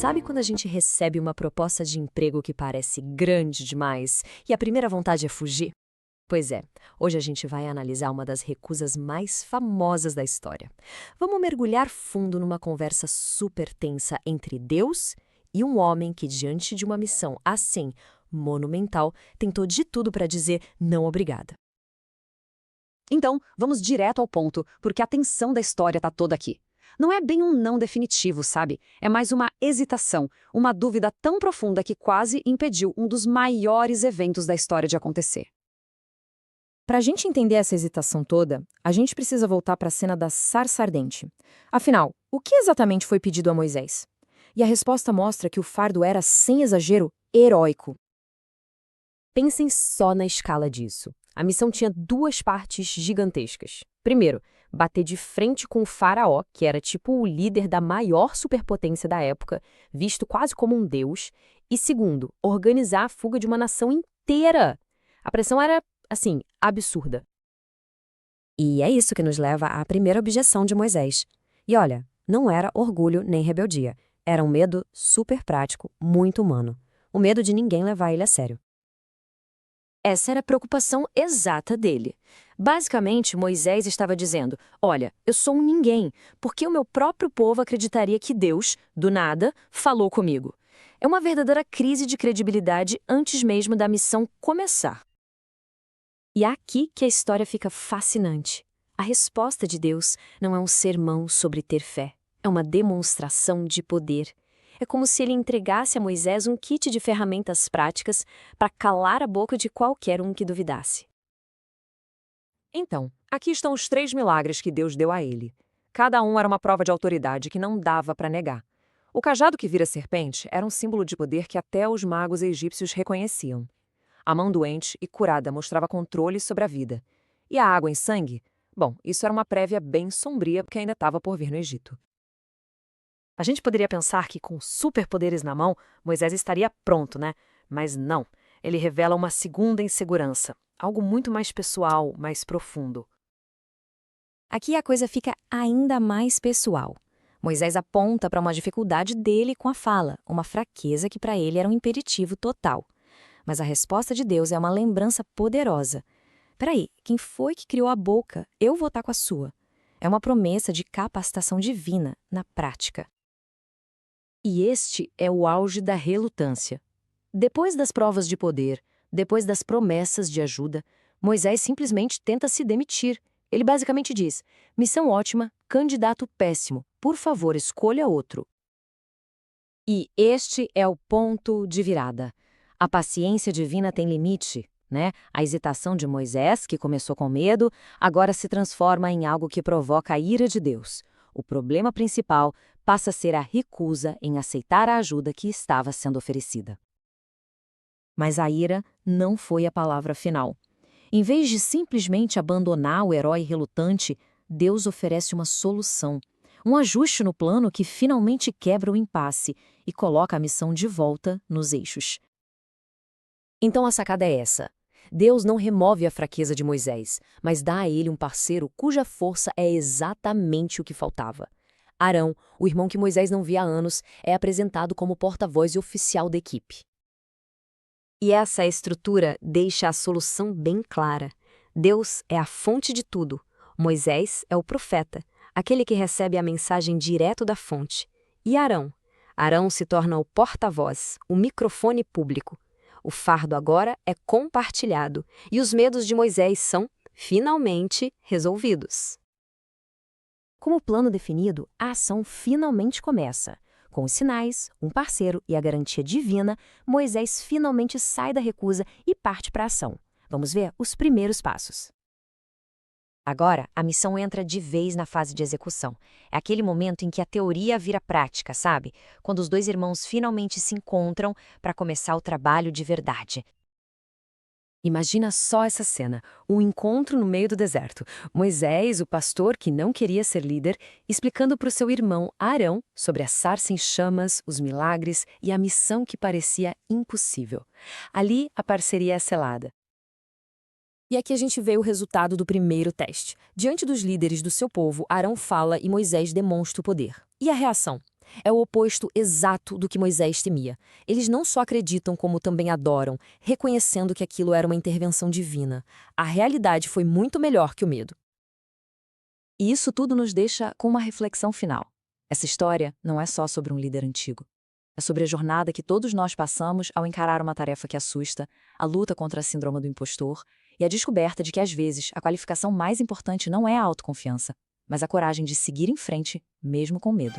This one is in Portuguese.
Sabe quando a gente recebe uma proposta de emprego que parece grande demais e a primeira vontade é fugir? Pois é, hoje a gente vai analisar uma das recusas mais famosas da história. Vamos mergulhar fundo numa conversa super tensa entre Deus e um homem que, diante de uma missão assim, monumental, tentou de tudo para dizer não obrigada. Então, vamos direto ao ponto, porque a tensão da história está toda aqui. Não é bem um não definitivo, sabe? É mais uma hesitação, uma dúvida tão profunda que quase impediu um dos maiores eventos da história de acontecer. Para a gente entender essa hesitação toda, a gente precisa voltar para a cena da sarça ardente. Afinal, o que exatamente foi pedido a Moisés? E a resposta mostra que o fardo era, sem exagero, heróico. Pensem só na escala disso. A missão tinha duas partes gigantescas. Primeiro, bater de frente com o faraó, que era tipo o líder da maior superpotência da época, visto quase como um deus. E segundo, organizar a fuga de uma nação inteira. A pressão era, assim, absurda. E é isso que nos leva à primeira objeção de Moisés. E olha, não era orgulho nem rebeldia. Era um medo super prático, muito humano. O medo de ninguém levar ele a sério. Essa era a preocupação exata dele. Basicamente, Moisés estava dizendo: olha, eu sou um ninguém, porque o meu próprio povo acreditaria que Deus, do nada, falou comigo. É uma verdadeira crise de credibilidade antes mesmo da missão começar. E é aqui que a história fica fascinante. A resposta de Deus não é um sermão sobre ter fé, é uma demonstração de poder. É como se ele entregasse a Moisés um kit de ferramentas práticas para calar a boca de qualquer um que duvidasse. Então, aqui estão os 3 milagres que Deus deu a ele. Cada um era uma prova de autoridade que não dava para negar. O cajado que vira serpente era um símbolo de poder que até os magos egípcios reconheciam. A mão doente e curada mostrava controle sobre a vida. E a água em sangue? Bom, isso era uma prévia bem sombria porque ainda estava por vir no Egito. A gente poderia pensar que, com superpoderes na mão, Moisés estaria pronto, né? Mas não. Ele revela uma segunda insegurança, algo muito mais pessoal, mais profundo. Aqui a coisa fica ainda mais pessoal. Moisés aponta para uma dificuldade dele com a fala, uma fraqueza que para ele era um imperativo total. Mas a resposta de Deus é uma lembrança poderosa. Peraí, quem foi que criou a boca? Eu vou estar com a sua. É uma promessa de capacitação divina na prática. E este é o auge da relutância. Depois das provas de poder, depois das promessas de ajuda, Moisés simplesmente tenta se demitir. Ele basicamente diz: missão ótima, candidato péssimo, por favor, escolha outro. E este é o ponto de virada. A paciência divina tem limite, né? A hesitação de Moisés, que começou com medo, agora se transforma em algo que provoca a ira de Deus. O problema principal passa a ser a recusa em aceitar a ajuda que estava sendo oferecida. Mas a ira não foi a palavra final. Em vez de simplesmente abandonar o herói relutante, Deus oferece uma solução, um ajuste no plano que finalmente quebra o impasse e coloca a missão de volta nos eixos. Então a sacada é essa. Deus não remove a fraqueza de Moisés, mas dá a ele um parceiro cuja força é exatamente o que faltava. Arão, o irmão que Moisés não via há anos, é apresentado como porta-voz oficial da equipe. E essa estrutura deixa a solução bem clara. Deus é a fonte de tudo. Moisés é o profeta, aquele que recebe a mensagem direto da fonte. E Arão? Arão se torna o porta-voz, o microfone público. O fardo agora é compartilhado e os medos de Moisés são, finalmente, resolvidos. Com o plano definido, a ação finalmente começa. Com os sinais, um parceiro e a garantia divina, Moisés finalmente sai da recusa e parte para a ação. Vamos ver os primeiros passos. Agora, a missão entra de vez na fase de execução. É aquele momento em que a teoria vira prática, sabe? Quando os dois irmãos finalmente se encontram para começar o trabalho de verdade. Imagina só essa cena, um encontro no meio do deserto. Moisés, o pastor que não queria ser líder, explicando para o seu irmão Arão sobre a sarça em chamas, os milagres e a missão que parecia impossível. Ali, a parceria é selada. E aqui a gente vê o resultado do primeiro teste. Diante dos líderes do seu povo, Arão fala e Moisés demonstra o poder. E a reação? É o oposto exato do que Moisés temia. Eles não só acreditam, como também adoram, reconhecendo que aquilo era uma intervenção divina. A realidade foi muito melhor que o medo. E isso tudo nos deixa com uma reflexão final. Essa história não é só sobre um líder antigo. É sobre a jornada que todos nós passamos ao encarar uma tarefa que assusta, a luta contra a síndrome do impostor e a descoberta de que, às vezes, a qualificação mais importante não é a autoconfiança, mas a coragem de seguir em frente, mesmo com medo.